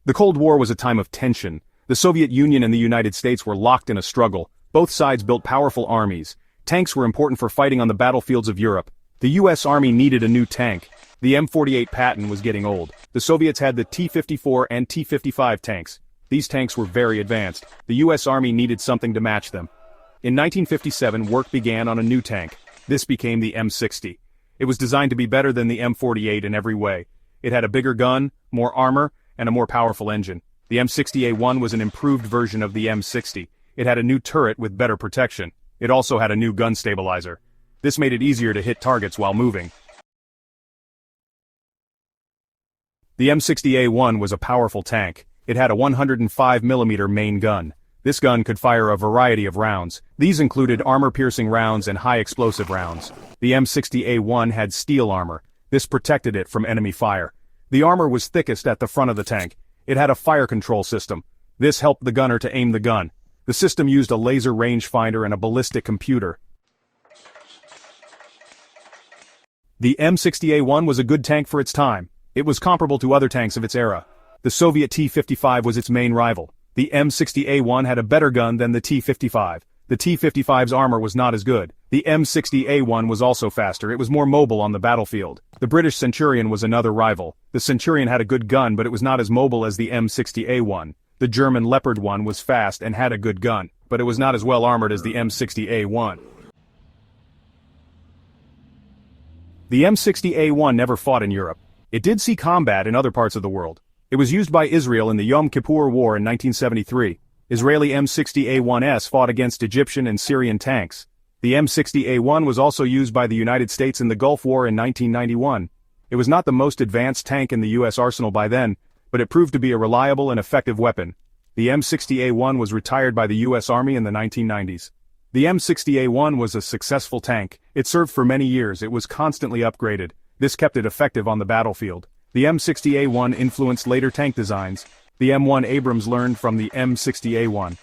The Cold War was a time of tension. The Soviet Union and the United States were locked in a struggle. Both sides built powerful armies. Tanks were important for fighting on the battlefields of Europe. The US Army needed a new tank. The M48 Patton was getting old. The Soviets had the T-54 and T-55 tanks. These tanks were very advanced. The US Army needed something to match them. In 1957, work began on a new tank. This became the M60. It was designed to be better than the M48 in every way. It had a bigger gun, more armor, and a more powerful engine. The M60A1 was an improved version of the M60. It had a new turret with better protection. It also had a new gun stabilizer. This made it easier to hit targets while moving. The M60A1 was a powerful tank. It had a 105mm main gun. This gun could fire a variety of rounds. These included armor-piercing rounds and high-explosive rounds. The M60A1 had steel armor. This protected it from enemy fire. The armor was thickest at the front of the tank. It had a fire control system. This helped the gunner to aim the gun. The system used a laser rangefinder and a ballistic computer. The M60A1 was a good tank for its time. It was comparable to other tanks of its era. The Soviet T-55 was its main rival. The M60A1 had a better gun than the T-55. The T-55's armor was not as good. The M60A1 was also faster. It was more mobile on the battlefield. The British Centurion was another rival. The Centurion had a good gun, but it was not as mobile as the M60A1. The German Leopard 1 was fast and had a good gun, but it was not as well armored as the M60A1. The M60A1 never fought in Europe. It did see combat in other parts of the world. It was used by Israel in the Yom Kippur War in 1973. Israeli M60A1s fought against Egyptian and Syrian tanks. The M60A1 was also used by the United States in the Gulf War in 1991. It was not the most advanced tank in the U.S. arsenal by then, but it proved to be a reliable and effective weapon. The M60A1 was retired by the U.S. Army in the 1990s. The M60A1 was a successful tank. It served for many years. It was constantly upgraded. This kept it effective on the battlefield. The M60A1 influenced later tank designs. The M1 Abrams learned from the M60A1.